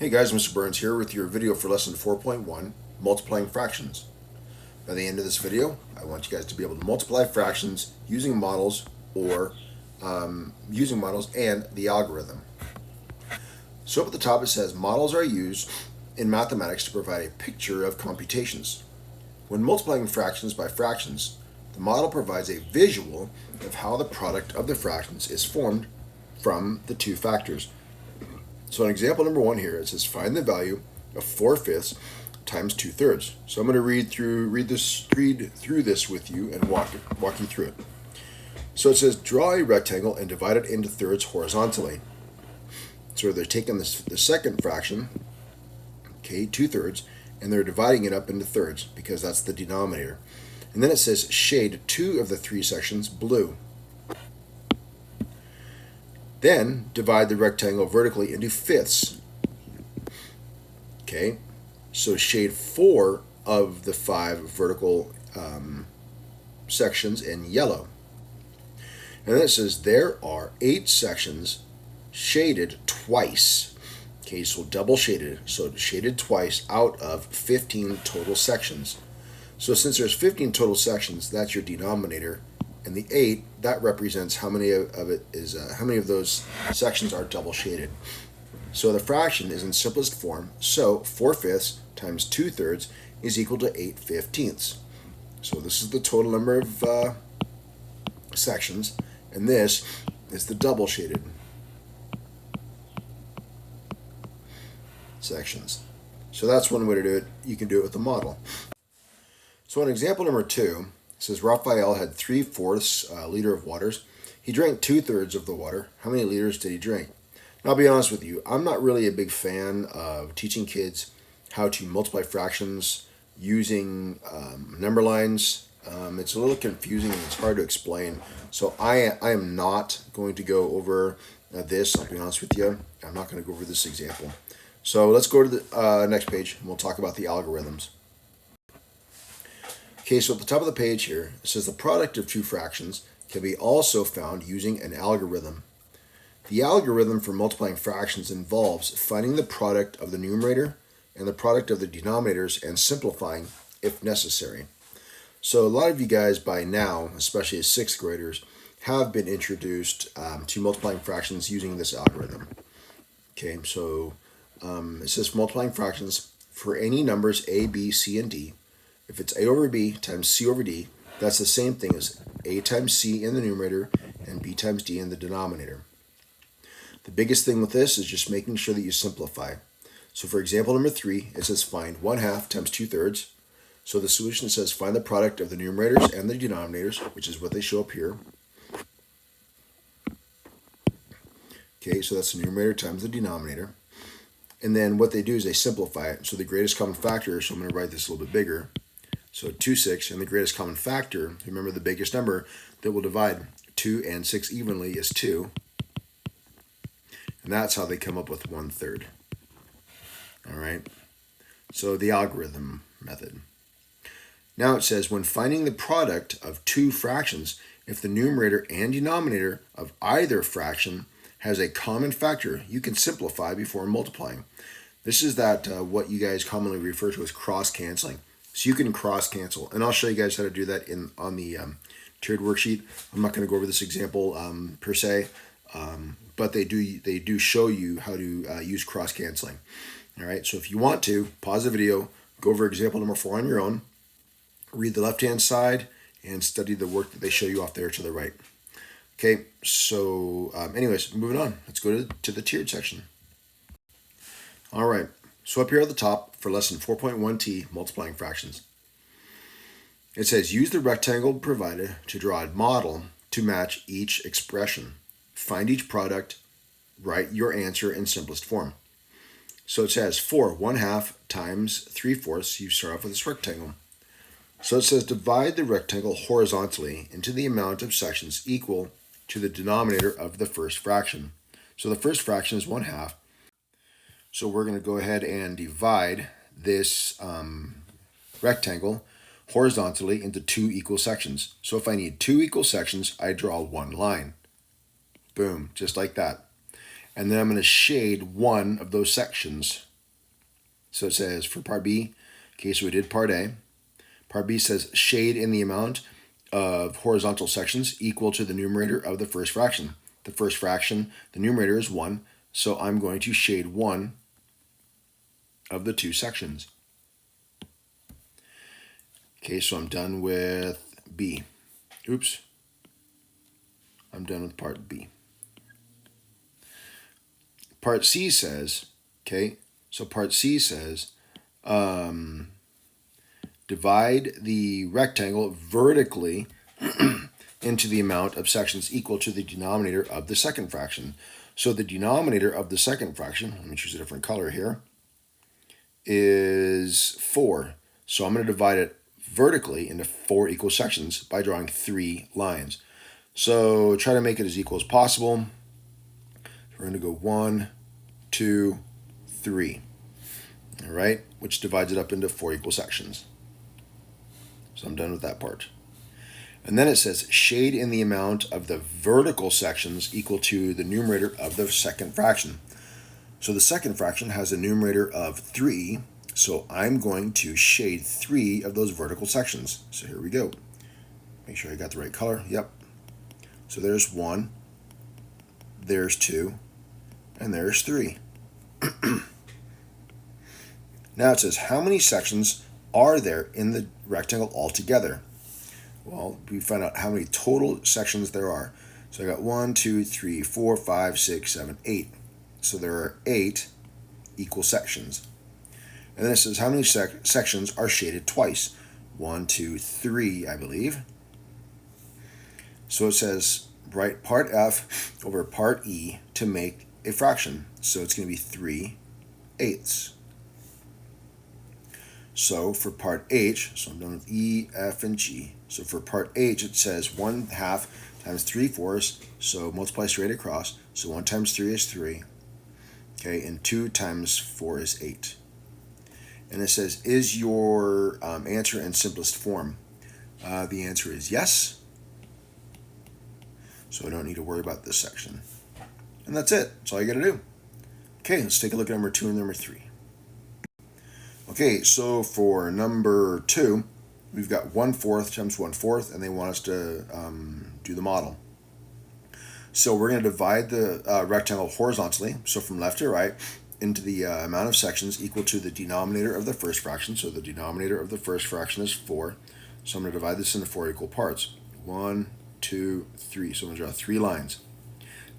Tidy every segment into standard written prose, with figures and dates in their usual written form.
Hey guys, Mr. Burns here with your video for lesson 4.1, multiplying fractions. By the end of this video, I want you guys to be able to multiply fractions using models or using models and the algorithm. So up at the top it says models are used in mathematics to provide a picture of computations. When multiplying fractions by fractions, the model provides a visual of how the product of the fractions is formed from the two factors. So in example number 1 here, it says find the value of 4/5 times 2/3. So I'm going to read through this with you and walk you through it. So it says draw a rectangle and divide it into thirds horizontally. So they're taking the second fraction, okay, 2/3, and they're dividing it up into thirds because that's the denominator. And then it says shade 2 of the 3 sections blue. Then divide the rectangle vertically into fifths. Okay, so shade 4 of the 5 vertical sections in yellow. And then it says there are 8 sections shaded twice. Okay, so double shaded, so shaded twice out of 15 total sections. So since there's 15 total sections, that's your denominator. And the 8, that represents how many of those sections are double shaded. So the fraction is in simplest form. So 4/5 times 2/3 is equal to 8/15. So this is the total number of sections, and this is the double shaded sections. So that's one way to do it. You can do it with the model. So in example number 2, it says Raphael had 3/4 liter of waters. He drank 2/3 of the water. How many liters did he drink? Now, I'll be honest with you, I'm not really a big fan of teaching kids how to multiply fractions using number lines. It's a little confusing and it's hard to explain. So I am not going to go over this. I'll be honest with you. I'm not going to go over this example. So let's go to the next page and we'll talk about the algorithms. Okay, so at the top of the page here, it says the product of two fractions can be also found using an algorithm. The algorithm for multiplying fractions involves finding the product of the numerator and the product of the denominators and simplifying if necessary. So a lot of you guys by now, especially as 6th graders, have been introduced to multiplying fractions using this algorithm. Okay, so it says multiplying fractions for any numbers a, b, c, and d. If it's a over b times c over d, that's the same thing as a times c in the numerator and b times d in the denominator. The biggest thing with this is just making sure that you simplify. So for example number 3, it says find 1/2 times 2/3. So the solution says find the product of the numerators and the denominators, which is what they show up here. Okay, so that's the numerator times the denominator. And then what they do is they simplify it. So the greatest common factor, so I'm going to write this a little bit bigger. So 2, 6, and the greatest common factor, remember the biggest number that will divide 2 and 6 evenly is 2. And that's how they come up with 1/3. All right, so the algorithm method. Now it says when finding the product of two fractions, if the numerator and denominator of either fraction has a common factor, you can simplify before multiplying. This is that what you guys commonly refer to as cross-canceling. So you can cross-cancel, and I'll show you guys how to do that on the tiered worksheet. I'm not going to go over this example per se, but they do show you how to use cross-canceling. All right, so if you want to, pause the video, go over example number 4 on your own, read the left-hand side, and study the work that they show you off there to the right. Okay, so anyways, moving on. Let's go to the tiered section. All right, so up here at the top for lesson 4.1t, multiplying fractions. It says use the rectangle provided to draw a model to match each expression. Find each product, write your answer in simplest form. So it says 1/2 times 3/4. You start off with this rectangle. So it says divide the rectangle horizontally into the amount of sections equal to the denominator of the first fraction. So the first fraction is 1/2. So we're going to go ahead and divide this rectangle horizontally into 2 equal sections. So if I need 2 equal sections, I draw one line. Boom, just like that. And then I'm going to shade one of those sections So it says for part B, okay, so we did part A. Part B says shade in the amount of horizontal sections equal to the numerator of the first fraction. The first fraction, the numerator is 1, so I'm going to shade one of the two sections. Okay, so I'm done with B. Oops. I'm done with part B. Part C says, okay, so part C says, divide the rectangle vertically into the amount of sections equal to the denominator of the second fraction. So the denominator of the second fraction, let me choose a different color here, is 4. So I'm going to divide it vertically into 4 equal sections by drawing 3 lines. So try to make it as equal as possible. We're going to go 1, 2, 3. All right, which divides it up into 4 equal sections. So I'm done with that part. And then it says shade in the amount of the vertical sections equal to the numerator of the second fraction. So the second fraction has a numerator of 3, so I'm going to shade 3 of those vertical sections. So here we go. Make sure I got the right color. Yep. So there's 1, there's 2, and there's 3. Now it says how many sections are there in the rectangle altogether? Well, we find out how many total sections there are. So I got 1, 2, 3, 4, 5, 6, 7, 8. So there are 8 equal sections. And then it says how many sections are shaded twice. 1, 2, 3, I believe. So it says write part F over part E to make a fraction. So it's going to be 3/8. So for part H, so I'm done with E, F, and G. So for part H, it says 1/2 times 3/4, so multiply straight across. So 1 times 3 is 3. Okay, and 2 times 4 is 8. And it says, is your answer in simplest form? The answer is yes. So I don't need to worry about this section. And that's it. That's all you got to do. Okay, let's take a look at number 2 and number 3. Okay, so for number 2, we've got 1/4 times 1/4, and they want us to do the model. So we're going to divide the rectangle horizontally, so from left to right, into the amount of sections equal to the denominator of the first fraction. So the denominator of the first fraction is 4. So I'm going to divide this into 4 equal parts. 1, 2, 3. So I'm going to draw 3 lines.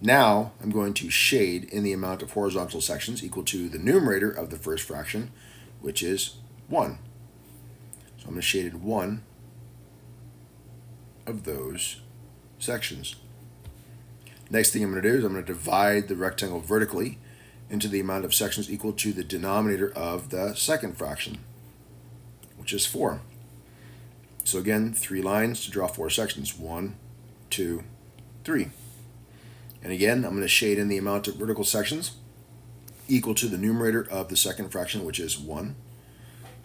Now I'm going to shade in the amount of horizontal sections equal to the numerator of the first fraction, which is 1. So I'm going to shade in 1 of those sections. Next thing I'm going to do is I'm going to divide the rectangle vertically into the amount of sections equal to the denominator of the second fraction, which is 4. So again, 3 lines to draw 4 sections. 1, 2, 3. And again, I'm going to shade in the amount of vertical sections equal to the numerator of the second fraction, which is 1.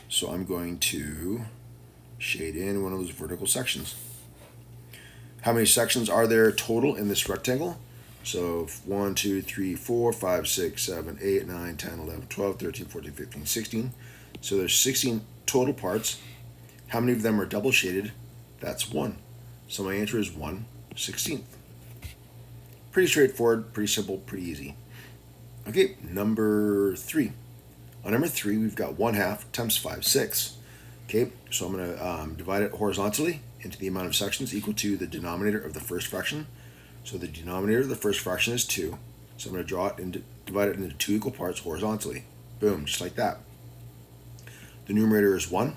So I'm going to shade in one of those vertical sections. How many sections are there total in this rectangle? So 1, 2, 3, 4, 5, 6, 7, 8, 9, 10, 11, 12, 13, 14, 15, 16. So there's 16 total parts. How many of them are double shaded? That's 1. So my answer is 1/16. Pretty straightforward, pretty simple, pretty easy. Okay, number 3. On number 3, we've got 1/2 times 5/6. Okay, so I'm going to divide it horizontally into the amount of sections equal to the denominator of the first fraction. So the denominator of the first fraction is 2. So I'm going to draw it and divide it into 2 equal parts horizontally. Boom, just like that. The numerator is 1.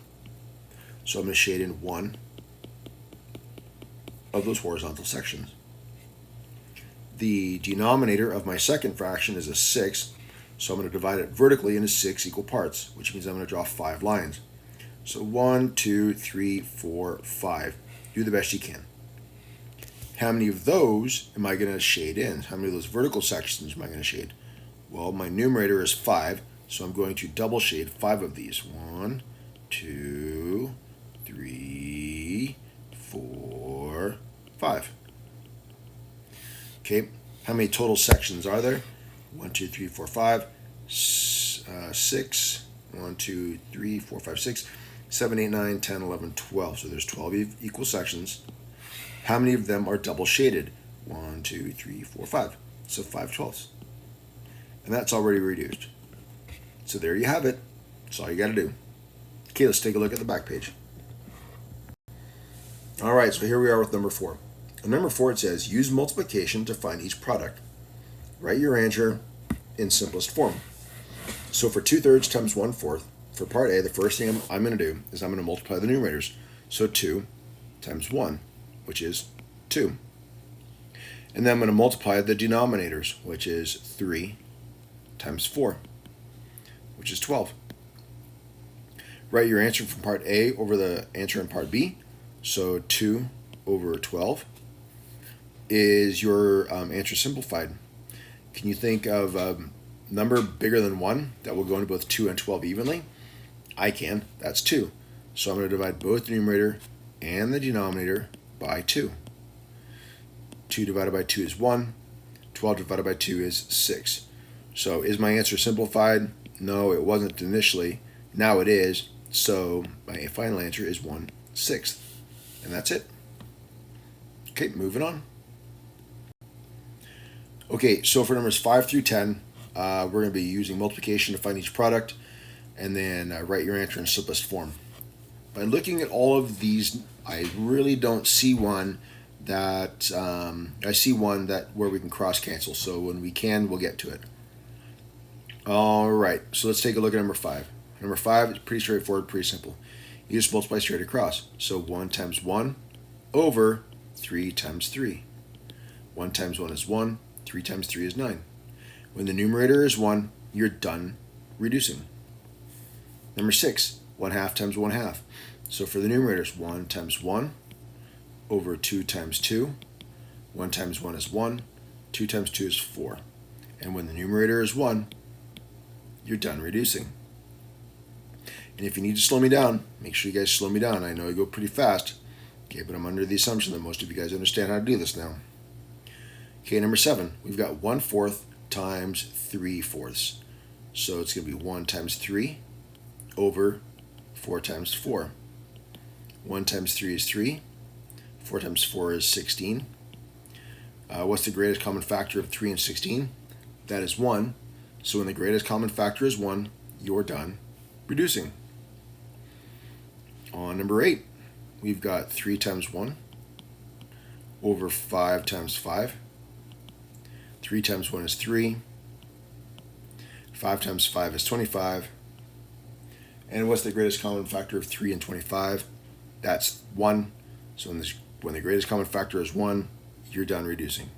So I'm going to shade in 1 of those horizontal sections. The denominator of my second fraction is a 6. So I'm going to divide it vertically into 6 equal parts, which means I'm going to draw 5 lines. So 1, 2, 3, 4, 5. Do the best you can. How many of those am I going to shade in? How many of those vertical sections am I going to shade? Well, my numerator is 5, so I'm going to double shade 5 of these. 1, 2, 3, 4, 5. Okay, how many total sections are there? 1, 2, 3, 4, 5, 6, 1, 2, 3, 4, 5, 6, 7, 8, 9, 10, 11, 12. So there's 12 equal sections. How many of them are double shaded? 1, 2, 3, 4, 5. So 5 twelfths. And that's already reduced. So there you have it. That's all you got to do. Okay, let's take a look at the back page. All right, so here we are with number 4. On number 4, it says, use multiplication to find each product. Write your answer in simplest form. So for 2/3 times 1/4, for part A, the first thing I'm going to do is I'm going to multiply the numerators. So 2 times 1, which is 2. And then I'm going to multiply the denominators, which is 3 times 4, which is 12. Write your answer from part A over the answer in part B. So 2 over 12 is your answer simplified. Can you think of a number bigger than 1 that will go into both 2 and 12 evenly? I can. That's 2. So I'm going to divide both the numerator and the denominator by 2. 2 divided by 2 is 1. 12 divided by 2 is 6. So is my answer simplified? No, it wasn't initially. Now it is. So my final answer is 1/6. And that's it. Okay, moving on. Okay, so for numbers 5 through 10, we're going to be using multiplication to find each product, and then write your answer in simplest form. By looking at all of these, I really don't see one that I see one that where we can cross cancel. So when we can, we'll get to it. All right, so let's take a look at number 5. Number 5 is pretty straightforward, pretty simple. You just multiply straight across. So 1 times 1 over 3 times 3. 1 times 1 is 1. 3 times 3 is 9. When the numerator is 1, you're done reducing. Number 6, 1/2 times 1/2. So for the numerators, 1 times 1 over 2 times 2. 1 times 1 is 1. 2 times 2 is 4. And when the numerator is 1, you're done reducing. And if you need to slow me down, make sure you guys slow me down. I know I go pretty fast, okay, but I'm under the assumption that most of you guys understand how to do this now. Okay, number 7, we've got 1/4 times 3/4. So it's going to be 1 times 3 over 4 times 4. 1 times 3 is 3. 4 times 4 is 16. What's the greatest common factor of 3 and 16? That is 1. So when the greatest common factor is 1, you're done reducing. On number 8, we've got 3 times 1 over 5 times 5. 3 times 1 is 3. 5 times 5 is 25. And what's the greatest common factor of 3 and 25? That's 1. So when the greatest common factor is 1, you're done reducing.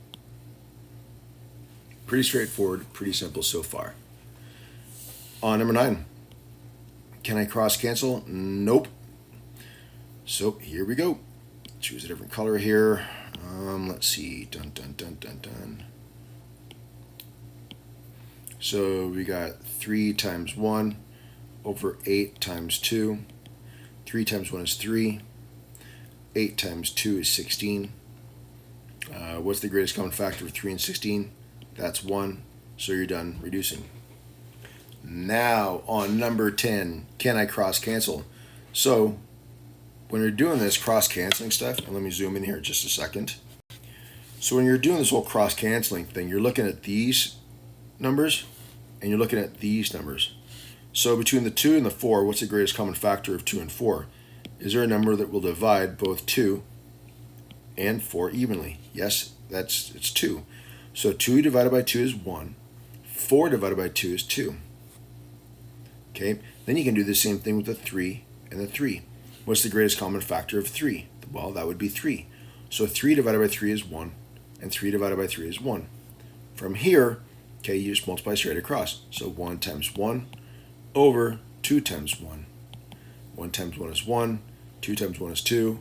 Pretty straightforward, pretty simple so far. On number 9, can I cross cancel? Nope. So here we go. Choose a different color here. Let's see. Dun, dun, dun, dun, dun. So we got 3 times 1 over 8 times 2. 3 times 1 is 3. 8 times 2 is 16. What's the greatest common factor of 3 and 16? That's 1. So you're done reducing. Now on number 10, can I cross cancel? So when you're doing this cross canceling stuff, and let me zoom in here just a second. So when you're doing this whole cross canceling thing, you're looking at these numbers and you're looking at these numbers. So between the 2 and the 4, what's the greatest common factor of 2 and 4? Is there a number that will divide both 2 and 4 evenly? Yes, it's 2. So 2 divided by 2 is 1. 4 divided by 2 is 2. Okay, then you can do the same thing with the 3 and the 3. What's the greatest common factor of 3? Well, that would be 3. So 3 divided by 3 is 1, and 3 divided by 3 is 1. From here, okay, you just multiply straight across. So 1 times 1 over 2 times 1. 1 times 1 is 1, 2 times 1 is 2,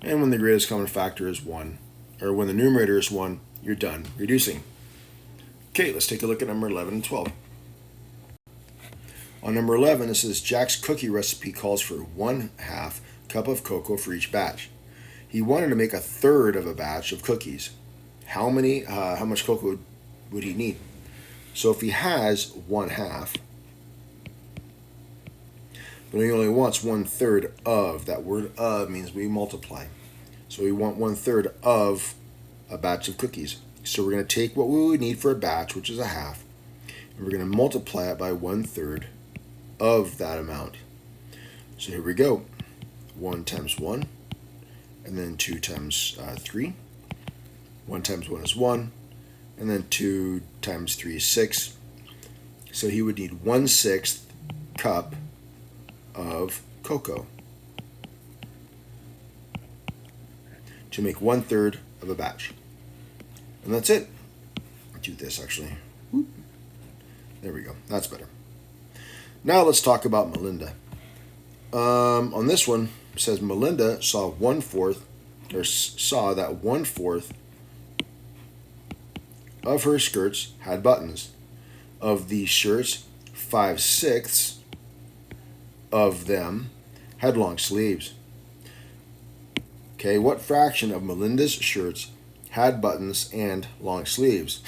and when the greatest common factor is 1, or when the numerator is 1, you're done reducing. Okay, let's take a look at number 11 and 12. On number 11, it says Jack's cookie recipe calls for 1/2 cup of cocoa for each batch. He wanted to make a third of a batch of cookies. How much cocoa would he need? So if he has 1/2, but he only wants 1/3 of. That word of means we multiply. So we want 1/3 of a batch of cookies. So we're going to take what we would need for a batch, which is a half, and we're going to multiply it by 1/3 of that amount. So here we go. 1 times 1, and then 2 times 3. 1 times 1 is 1, and then 2 times 3 is 6. So he would need 1/6 cup of cocoa to make 1/3 of a batch. And that's it. I'll do this actually. There we go. That's better. Now let's talk about Melinda. On this one, it says Melinda saw saw that 1/4 of her skirts had buttons. Of these shirts, 5/6 of them had long sleeves. Okay, what fraction of Melinda's shirts had buttons and long sleeves?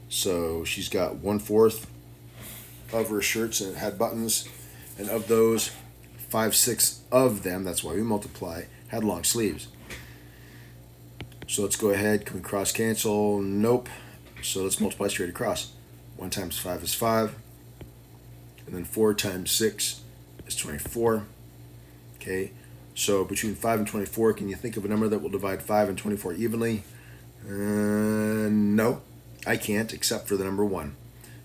So she's got 1/4 of her shirts and it had buttons, and of those, 5/6 of them, that's why we multiply, had long sleeves. So let's go ahead. Can we cross cancel? Nope. So let's multiply straight across. 1 times 5 is 5. And then 4 times 6 is 24. Okay. So between 5 and 24, can you think of a number that will divide 5 and 24 evenly? No, I can't, except for the number 1.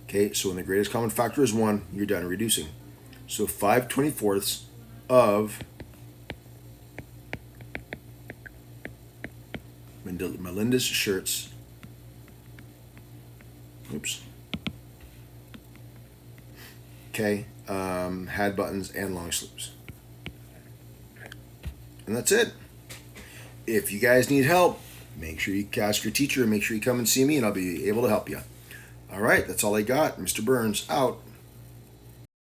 Okay, so when the greatest common factor is 1, you're done reducing. So 5/24 of Melinda's shirts, had buttons and long sleeves. And that's it. If you guys need help, make sure you ask your teacher and make sure you come and see me and I'll be able to help you. All right, that's all I got. Mr. Burns, out.